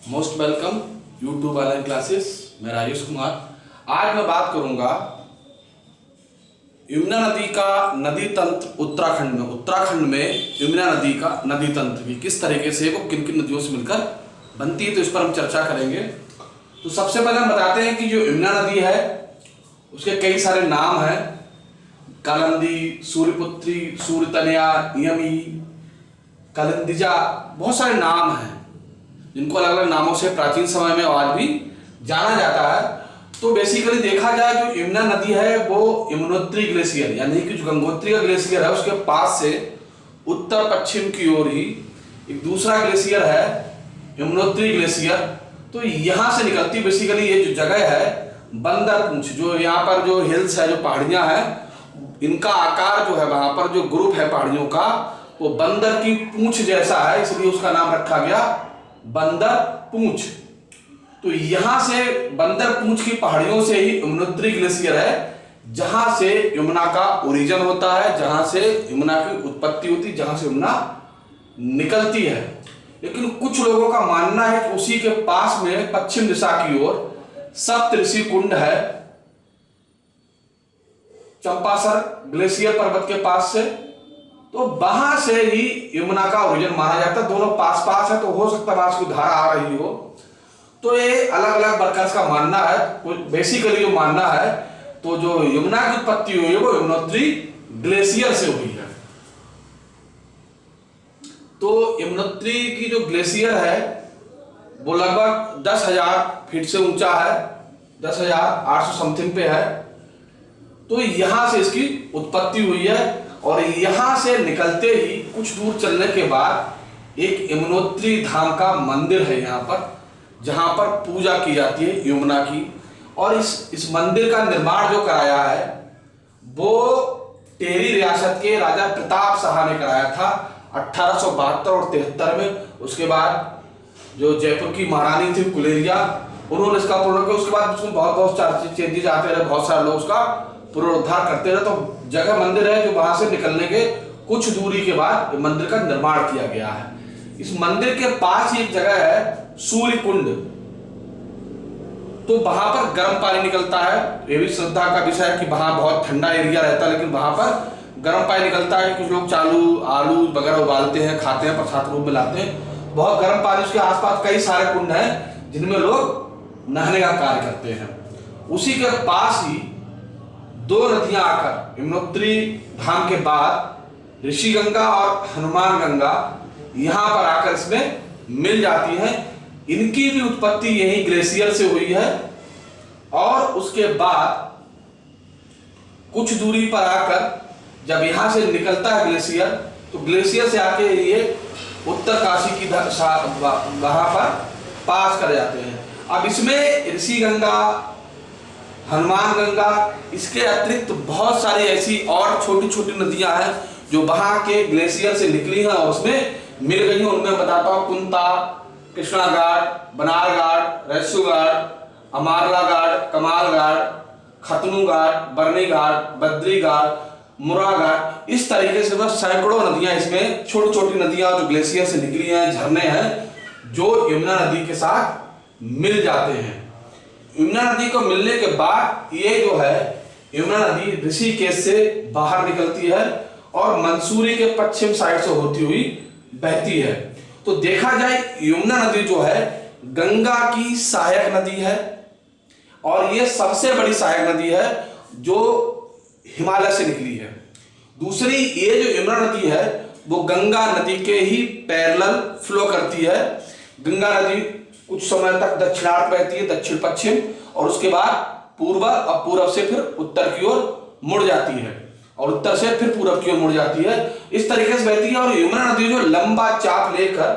Most welcome YouTube online classes. मैं राजेश कुमार। आज मैं बात करूंगा यमुना नदी का नदी तंत्र उत्तराखंड में यमुना नदी का नदी तंत्र की किस तरीके से वो किन किन नदियों से मिलकर बनती है, तो इस पर हम चर्चा करेंगे। तो सबसे पहले हम बताते हैं कि जो यमुना नदी है उसके कई सारे नाम हैं। कालिंदी, सूर्यपुत्री, सूर्यतनया, यमी, कालिंदिजा, बहुत सारे नाम हैं जिनको अलग अलग नामों से प्राचीन समय में आज भी जाना जाता है। तो बेसिकली देखा जाए जो यमुना नदी है वो यमुनोत्री ग्लेशियर यानी कि जो गंगोत्री का ग्लेशियर है उसके पास से उत्तर पश्चिम की ओर ही एक दूसरा ग्लेशियर है यमुनोत्री ग्लेशियर। तो यहाँ से निकलती बेसिकली ये जो जगह है बंदर पूंछ, जो यहाँ पर जो हिल्स है, जो पहाड़ियाँ हैं, इनका आकार जो है वहां पर जो ग्रुप है पहाड़ियों का वो बंदर की पूंछ जैसा है, इसलिए उसका नाम रखा गया बंदर पूंछ। तो यहां से बंदर पूंछ की पहाड़ियों से ही यमुनोत्री ग्लेशियर है जहां से यमुना का ओरिजिन होता है, जहां से यमुना की उत्पत्ति होती है, जहां से यमुना निकलती है। लेकिन कुछ लोगों का मानना है कि उसी के पास में पश्चिम दिशा की ओर सप्तऋषि कुंड है, चंपासर ग्लेशियर पर्वत के पास से। तो वहां से ही यमुना का ओरिजिन माना जाता है। दोनों पास पास है तो हो सकता है वहां से कोई धारा आ रही हो। तो ये अलग अलग वर्कर्स का मानना है। बेसिकली जो मानना है तो जो यमुना की उत्पत्ति हुई है वो यमुनोत्री ग्लेशियर से हुई है। तो यमुनोत्री की जो ग्लेशियर है वो लगभग 10,000 फीट से ऊंचा है, 10,800 समथिंग पे है। तो यहां से इसकी उत्पत्ति हुई है और यहां से निकलते ही कुछ दूर चलने के बाद एक यमुनोत्री धाम का मंदिर है यहाँ पर, जहां पर पूजा की जाती है यमुना की। और इस मंदिर का निर्माण जो कराया है वो टेरी रियासत के राजा प्रताप शाह ने कराया था 1872 और 73 में। उसके बाद जो जयपुर की महारानी थी कुलेरिया, उन्होंने इसका पूर्ण किया। उसके बाद उसमें बहुत चेंजेस आते रहे, बहुत सारे लोग उसका पुनरुद्धार करते रहे। तो जगह मंदिर है जो वहां से निकलने के कुछ दूरी के बाद मंदिर का निर्माण किया गया है। इस मंदिर के पास ही एक जगह है सूर्य कुंड। तो वहां पर गर्म पानी निकलता है। ये भी श्रद्धा का विषय है कि वहां बहुत ठंडा एरिया रहता है, लेकिन वहां पर गर्म पानी निकलता है। कुछ लोग चालू आलू वगैरह उबालते हैं, खाते हैं, प्रसाद रूप में लाते हैं। बहुत गर्म पानी, उसके आसपास कई सारे कुंड हैं जिनमें लोग नहाने का कार्य करते हैं। उसी के पास ही दो नदियां आकर यमुनोत्री धाम के बाद ऋषि गंगा और हनुमान गंगा यहां पर आकर इसमें मिल जाती हैं। इनकी भी उत्पत्ति यही ग्लेशियर से हुई है और उसके बाद कुछ दूरी पर आकर जब यहां से निकलता है ग्लेशियर, तो ग्लेशियर से आके ये उत्तर काशी की वहां पर पास कर जाते हैं। अब इसमें ऋषि गंगा, हनुमान गंगा, इसके अतिरिक्त बहुत सारी ऐसी और छोटी छोटी नदियां हैं जो वहां के ग्लेशियर से निकली हैं और उसमें मिल गई हैं। उनमें बताता हूं कुंता, कृष्णा घाट, बनार घाट, रस्सू घाट, अमारला घाट, कमाल घाट, खतनू घाट, बरनी घाट, बद्री घाट, मुरा घाट। इस तरीके से बस सैकड़ों नदियां इसमें, छोटी छोटी नदियां जो ग्लेशियर से निकली हैं, झरने हैं जो यमुना नदी के साथ मिल जाते हैं। यमुना नदी को मिलने के बाद ये जो है यमुना नदी ऋषिकेश से बाहर निकलती है और मंसूरी के पश्चिम साइड से होती हुई बहती है। तो देखा जाए यमुना नदी जो है गंगा की सहायक नदी है और ये सबसे बड़ी सहायक नदी है जो हिमालय से निकली है। दूसरी ये जो यमुना नदी है वो गंगा नदी के ही पैरेलल फ्लो करती है। गंगा नदी कुछ समय तक दक्षिणार्थ बहती है, दक्षिण पश्चिम, और उसके बाद पूर्व और पूर्व से फिर उत्तर की ओर मुड़ जाती है और उत्तर से फिर पूर्व की ओर मुड़ जाती है। इस तरीके से बहती है और यमुना नदी जो लंबा चाप लेकर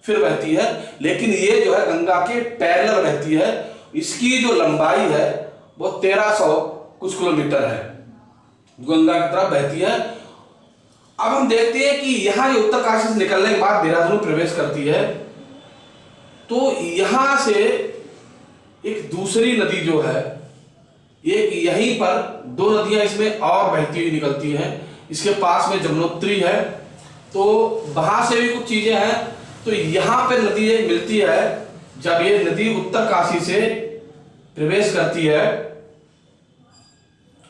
फिर बहती है, लेकिन ये जो है गंगा के पैरेलल बहती है। इसकी जो लंबाई है वो 1300 कुछ किलोमीटर है, गंगा की तरफ बहती है। अब हम देखते हैं कि यहाँ ये उत्तर काशी से निकलने के बाद देहरादून प्रवेश करती है। तो यहां से एक दूसरी नदी जो है, एक यहीं पर दो नदियां इसमें और बहती हुई निकलती हैं। इसके पास में जमुनोत्री है, तो वहां से भी कुछ चीजें हैं। तो यहाँ पे नदी एक मिलती है जब ये नदी उत्तरकाशी से प्रवेश करती है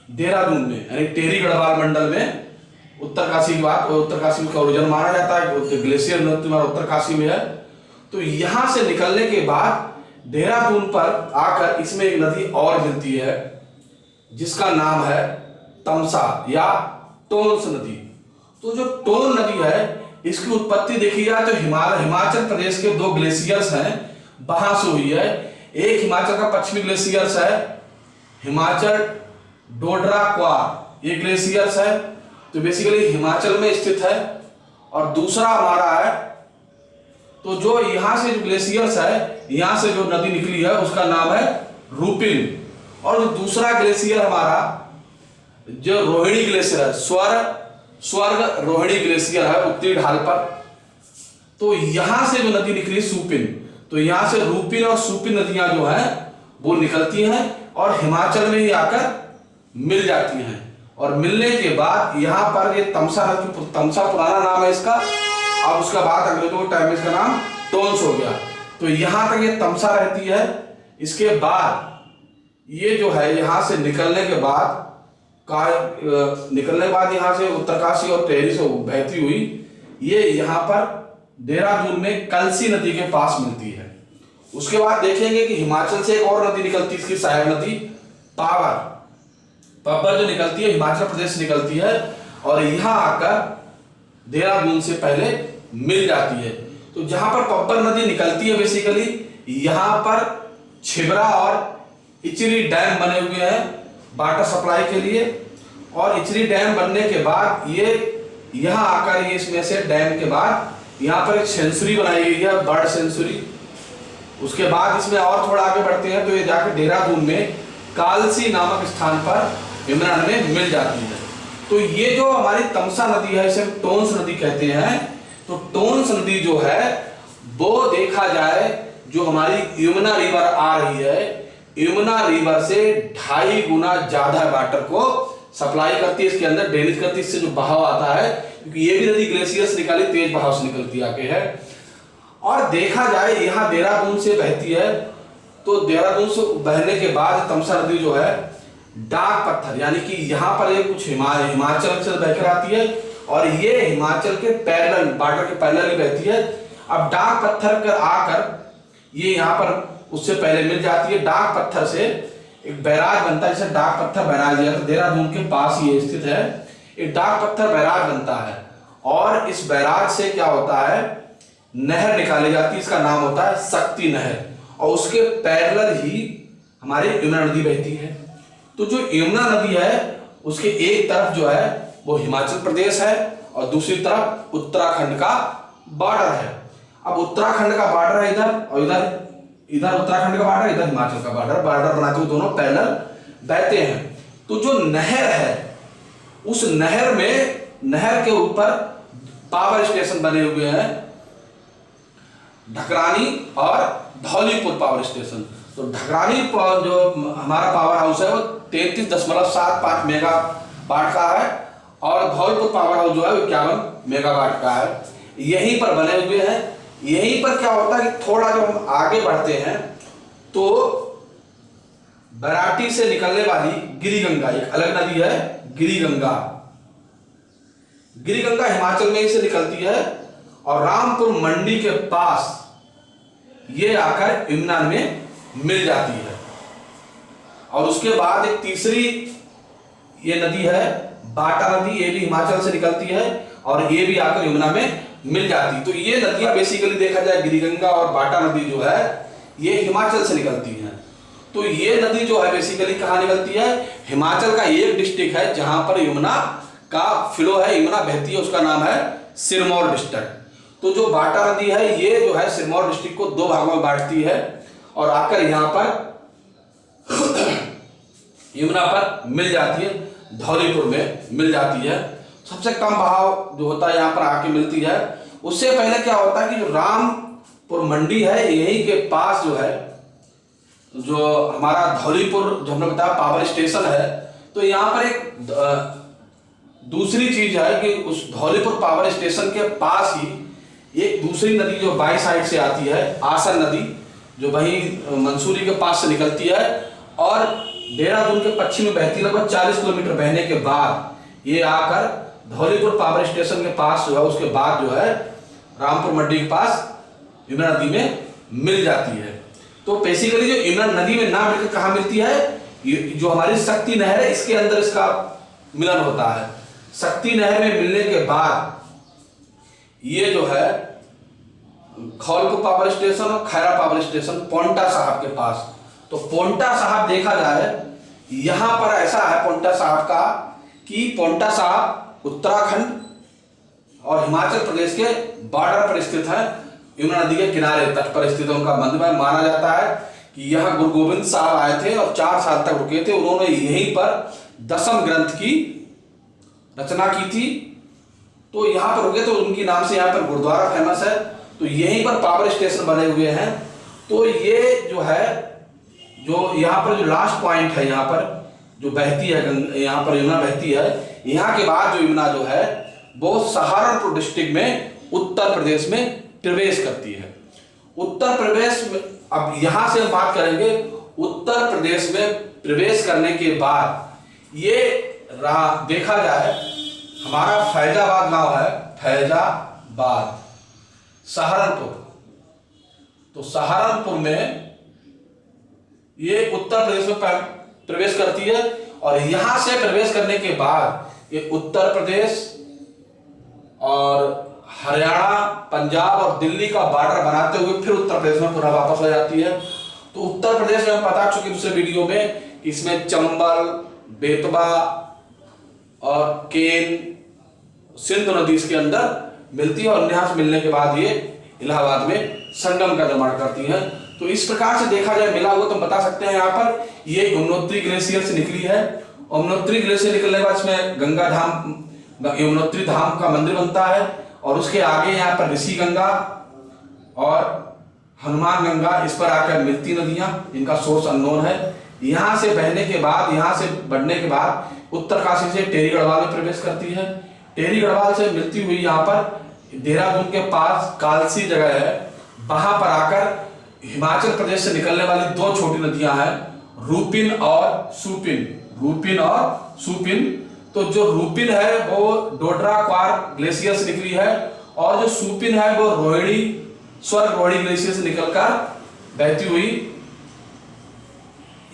देहरादून में, यानी टेहरी गढ़वाल मंडल में, उत्तरकाशी की बात, उत्तरकाशी का ओरिजिन माना जाता है, ग्लेशियर नदी उत्तरकाशी में है। तो यहां से निकलने के बाद देहरादून पर आकर इसमें एक नदी और मिलती है जिसका नाम है तमसा या टोंस नदी। तो जो टोन नदी है इसकी उत्पत्ति देखी जाए तो हिमाचल प्रदेश के दो ग्लेशियर्स हैं वहां से हुई है। एक हिमाचल का पश्चिमी ग्लेशियर्स है हिमाचल डोडरा क्वार, ये ग्लेशियर्स है, तो बेसिकली हिमाचल में स्थित है। और दूसरा हमारा है, तो जो यहां से जो ग्लेशियर्स है, यहां से जो नदी निकली है उसका नाम है रूपिन। और जो दूसरा ग्लेशियर हमारा जो रोहिणी ग्लेशियर है, स्वर्ग रोहिणी ग्लेशियर है उत्तरी ढाल पर, तो यहां से जो नदी निकली सुपिन, तो यहां से रूपिन और सुपिन नदियां जो है वो निकलती हैं और हिमाचल में ही आकर मिल जाती हैं। और मिलने के बाद यहां पर ये तमसा नदी, तमसा पुराना नाम है इसका, अब उसका बाद अगले दो टाइम में इसका नाम टोंस हो गया। तो यहां तक ये तमसा रहती है। इसके बाद ये जो है यहां से निकलने के बाद यहां से उत्तरकाशी और टेहरी से बहती हुई ये यहां पर देहरादून में कलसी नदी के पास मिलती है। उसके बाद देखेंगे कि हिमाचल से एक और नदी निकलती है, इसकी सहायक नदी पावर जो निकलती है हिमाचल प्रदेश से निकलती है और यहां आकर देहरादून से पहले मिल जाती है। तो जहां पर पब्बर नदी निकलती है बेसिकली यहां पर छिबरा और इचरी डैम बने हुए हैं वाटर सप्लाई के लिए। और इचरी डैम बनने के बाद ये यहां आकर ये इसमें से डैम के बाद यहां पर एक सेंचुरी बनाई गई है, बर्ड सेंचुरी। उसके बाद इसमें और थोड़ा आगे बढ़ते हैं तो ये जाकर देहरादून में कालसी नामक स्थान पर यमुना में मिल जाती है। तो ये जो हमारी तमसा नदी है इसे टोंस नदी कहते हैं। तो टोंस नदी जो है वो देखा जाए जो हमारी यमुना रिवर आ रही है, यमुना रिवर से 2.5 गुना ज्यादा वाटर को सप्लाई करती है, इसके अंदर ड्रेनेज करती है, इससे जो बहाव आता है, क्योंकि ये भी नदी ग्लेशियर से निकाली तेज बहाव से निकलती आके है। और देखा जाए यहाँ देहरादून से बहती है, तो देहरादून से बहने के बाद तमसा नदी जो है डाक पत्थर, यानी कि यहाँ पर ये कुछ हिमाचल से बहकर आती है और ये हिमाचल के पैरेलल बॉर्डर के पैरेलल ही बहती है। अब डाक पत्थर कर आकर ये यहाँ पर उससे पहले मिल जाती है। डाक पत्थर से एक बैराज बनता है, जैसे डाक पत्थर बैराज है, देहरादून के पास ही स्थित है। एक डाक पत्थर बैराज बनता है और इस बैराज से क्या होता है, नहर निकाली जाती है, इसका नाम होता है शक्ति नहर, और उसके पैरेलल ही हमारी यमुना नदी बहती है। तो जो यमुना नदी है उसके एक तरफ जो है वो हिमाचल प्रदेश है और दूसरी तरफ उत्तराखंड का बॉर्डर है। अब उत्तराखंड का बॉर्डर है इधर, और इधर उत्तराखंड का बॉर्डर, इधर हिमाचल का बॉर्डर बनाते हुए दोनों पैरेलल बहते हैं। तो जो नहर है उस नहर में, नहर के ऊपर पावर स्टेशन बने हुए हैं, ढकरानी और धौलीपुर पावर स्टेशन। तो ढकरानी जो हमारा पावर हाउस है वो 33.75 मेगावाट का है और धौलपुर पावर हाउस जो है 51 मेगावाट का है। यहीं पर बने हुए हैं। यहीं पर क्या होता है कि थोड़ा जब हम आगे बढ़ते हैं तो बराटी से निकलने वाली गिरिगंगा, एक अलग नदी है गिरिगंगा, गिरिगंगा हिमाचल में ही से निकलती है और रामपुर मंडी के पास ये आकर यमुना में मिल जाती है। और उसके बाद एक तीसरी ये नदी है बाटा नदी, ये भी हिमाचल से निकलती है और ये भी आकर यमुना में मिल जाती। तो ये नदियां बेसिकली देखा जाए गिरिगंगा और बाटा नदी जो है ये हिमाचल से निकलती हैं। तो ये नदी जो है बेसिकली कहाँ निकलती है, हिमाचल का एक डिस्ट्रिक्ट है जहां पर यमुना का फ्लो है, यमुना बहती है, उसका नाम है सिरमौर डिस्ट्रिक्ट। तो जो बाटा नदी है ये जो है सिरमौर डिस्ट्रिक्ट को 2 भागों में बांटती है और आकर यहाँ पर यमुना पर मिल जाती है, धौलीपुर में मिल जाती है। सबसे कम बहाव जो होता है यहाँ पर आके मिलती है। उससे पहले क्या होता है कि जो रामपुर मंडी है यहीं के पास जो है, जो हमारा धौलीपुर जो हमने बताया पावर स्टेशन है, तो यहाँ पर एक दूसरी चीज है कि उस धौलीपुर पावर स्टेशन के पास ही एक दूसरी नदी जो बाई साइड से आती है, आसन नदी, जो वही मंसूरी के पास से निकलती है और देहरादून के पश्चिम में बहती है। लगभग 40 किलोमीटर बहने के बाद ये आकर धौलीपुर पावर स्टेशन के पास जो है, उसके बाद जो है रामपुर मंडी के पास यमुना नदी में मिल जाती है। तो बेसिकली जो यमुना नदी में ना मिलकर कहाँ मिलती है, जो हमारी शक्ति नहर है इसके अंदर इसका मिलन होता है। शक्ति नहर में मिलने के बाद ये जो है धौलपुर पावर स्टेशन और खैरा पावर स्टेशन पोंटा साहब के पास। तो पोंटा साहब देखा जाए यहां पर ऐसा है पोंटा साहब का कि पोंटा साहब उत्तराखंड और हिमाचल प्रदेश के बॉर्डर पर स्थित है। यमुना नदी के किनारे तट पर स्थित उनका मंदिर माना जाता है कि यह गुरु गोविंद साहब आए थे और 4 साल तक रुके थे। उन्होंने यहीं पर दशम ग्रंथ की रचना की थी। तो यहाँ पर रुके तो उनकी नाम से यहाँ पर गुरुद्वारा फेमस है। तो यहीं पर पावर स्टेशन बने हुए हैं। तो ये जो है, जो यहाँ पर जो लास्ट पॉइंट है, यहाँ पर जो बहती है, यहाँ पर यमुना बहती है, यहाँ के बाद जो यमुना जो है वो सहारनपुर डिस्ट्रिक्ट में उत्तर प्रदेश में प्रवेश करती है। उत्तर प्रदेश में, अब यहां से हम बात करेंगे, उत्तर प्रदेश में प्रवेश करने के बाद ये देखा जाए हमारा फैजाबाद गांव है, फैजाबाद सहारनपुर। तो सहारनपुर में ये उत्तर प्रदेश में प्रवेश करती है और यहां से प्रवेश करने के बाद ये उत्तर प्रदेश और हरियाणा, पंजाब और दिल्ली का बॉर्डर बनाते हुए फिर उत्तर प्रदेश में पुनः वापस आ जाती है। तो उत्तर प्रदेश में हम बता चुके दूसरे वीडियो में कि इसमें चंबल, बेतवा और केन, सिंधु नदी इसके अंदर मिलती है और यहाँ से मिलने के बाद ये इलाहाबाद में संगम का निर्माण करती है। तो इस प्रकार से देखा जाए मिला हुआ तो बता सकते हैं यहाँ पर ये यमुनोत्री ग्लेशियर से निकली है। यमुनोत्री ग्लेशियर निकलने के बाद इसमें गंगा धाम, यमुनोत्री धाम का मंदिर बनता है और उसके आगे यहाँ पर ऋषि गंगा और हनुमान गंगा इस पर आकर मिलती नदियां, इनका सोर्स अननोन है। यहाँ से बहने के बाद, यहाँ से बढ़ने के बाद उत्तरकाशी से टेरी गढ़वाल में प्रवेश करती है। टेरी गढ़वाल से मिलती हुई यहाँ पर देहरादून के पास कालसी जगह है, वहां पर आकर हिमाचल प्रदेश से निकलने वाली 2 छोटी नदियां हैं, रूपिन और सुपिन। रूपिन और सुपिन। तो जो रूपिन है वो डोडरा क्वार ग्लेशियर से निकली है और जो सुपिन है वो रोहिणी, स्वर्ग रोहिणी ग्लेशियर से निकलकर बहती हुई,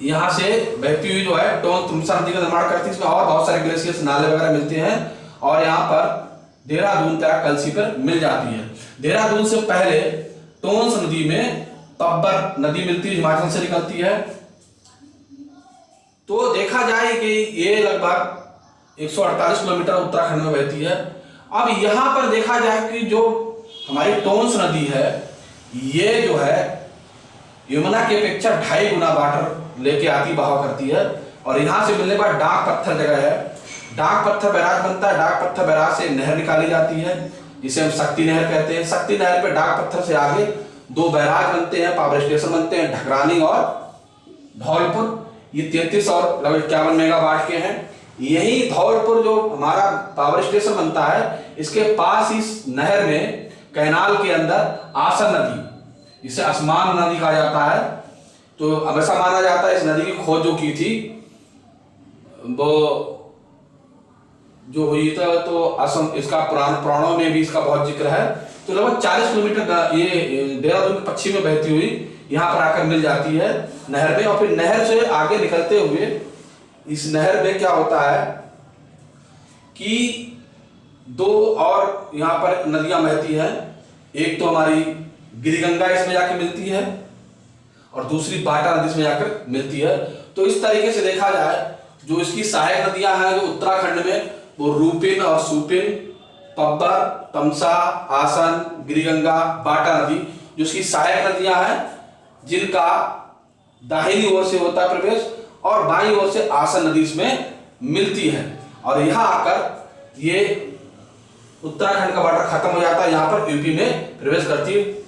यहां से बहती हुई जो है टोन तुमसा नदी का निर्माण करती है। इसमें और बहुत सारे ग्लेशियर्स, नाले वगैरह मिलते हैं और यहाँ पर देहरादून तक कलसी पर मिल जाती है। देहरादून से पहले टोंस नदी में पब्बर नदी मिलती है, हिमाचल से निकलती है। तो देखा जाए कि ये लगभग 148 किलोमीटर उत्तराखंड में बहती है। अब यहां पर देखा जाए कि जो हमारी टोंस नदी है ये जो है यमुना की अपेक्षा 2.5 गुना वाटर लेके आती, बहाव करती है। और यहां से मिलने के बाद डाक पत्थर जगह है, डाक पत्थर बैराज बनता है। डाक पत्थर बैराज से नहर निकाली जाती है जिसे हम शक्ति नहर कहते हैं। शक्ति नहर पे डाक पत्थर से आगे 2 बैराज बनते हैं, पावर स्टेशन बनते हैं, ढकरानी और धौलपुर। ये 33 और लगभग 51 मेगावाट के हैं। यही धौलपुर जो हमारा पावर स्टेशन बनता है, इसके पास इस नहर में कैनाल के अंदर आसन नदी, जिसे आसमान नदी कहा जाता है। तो अब ऐसा माना जाता है इस नदी की खोज जो की थी वो जो हुई था, तो असम इसका पुराणों में भी इसका बहुत जिक्र है। तो लगभग 40 किलोमीटर ये देहरादून के पश्चिम में बहती हुई यहाँ पर आकर मिल जाती है नहर में। और फिर नहर से आगे निकलते हुए इस नहर में क्या होता है कि 2 और यहाँ पर नदियां बहती हैं। एक तो हमारी गिरिगंगा इसमें जाकर मिलती है और दूसरी बाटा नदी इसमें जाकर मिलती है। तो इस तरीके से देखा जाए जो इसकी सहायक नदियां हैं जो उत्तराखंड में, वो रूपिन और सुपिन, पब्बर, तमसा, आसन, गिरिगंगा, बाटा नदी जो इसकी सहायक नदियां हैं, जिनका दाहिनी ओर से होता है प्रवेश और बाईं ओर से आसन नदी इसमें मिलती है। और यहां आकर ये उत्तराखंड का बॉर्डर खत्म हो जाता है, यहां पर यूपी में प्रवेश करती है।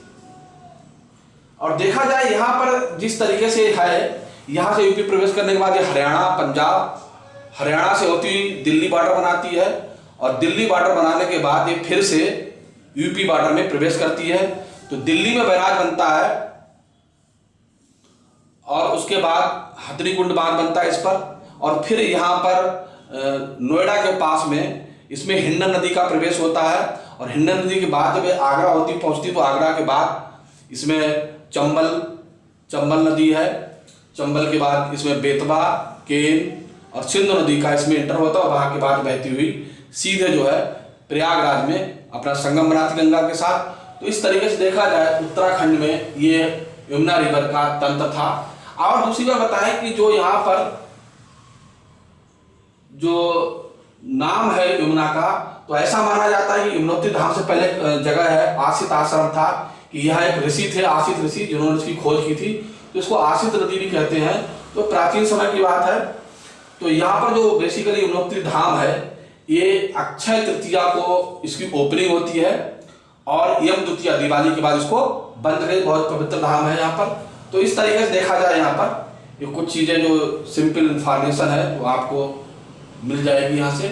और देखा जाए यहां पर जिस तरीके से है, यहां से यूपी प्रवेश करने के बाद ये हरियाणा, पंजाब, हरियाणा से होती हुई दिल्ली बॉर्डर बनाती है और दिल्ली बॉर्डर बनाने के बाद ये फिर से यूपी बॉर्डर में प्रवेश करती है। तो दिल्ली में बैराज बनता है और उसके बाद हथनीकुंड बांध बनता है इस पर। और फिर यहाँ पर नोएडा के पास में इसमें हिंडन नदी का प्रवेश होता है। और हिंडन नदी के बाद जब आगरा पहुँचती तो आगरा के बाद इसमें चंबल नदी है। चंबल के बाद इसमें बेतवा, केन और सिंधु नदी का इसमें इंटर होता है। वहाँ के बाद बहती हुई सीधे जो है प्रयागराज में अपना संगम बनाती गंगा के साथ। तो इस तरीके से देखा जाए उत्तराखंड में ये यमुना रिवर का तंत्र था। और दूसरी बात बताएं कि जो यहाँ पर जो नाम है यमुना का, तो ऐसा माना जाता है कि यमुनोत्री धाम से पहले जगह है आसित आश्रम था, कि यह एक ऋषि थे, आसित ऋषि, जिन्होंने इसकी खोज की थी। तो इसको आसित नदी भी कहते हैं। तो प्राचीन समय की बात है। तो यहाँ पर जो बेसिकली यमुनोत्री धाम है, ये अक्षय तृतीया को इसकी ओपनिंग होती है और यम द्वितीया दिवाली के बाद इसको बंद कर, बहुत पवित्र धाम है यहाँ पर। तो इस तरीके से देखा जाए यहाँ पर ये कुछ चीज़ें जो सिंपल इंफॉर्मेशन है वो आपको मिल जाएगी यहाँ से।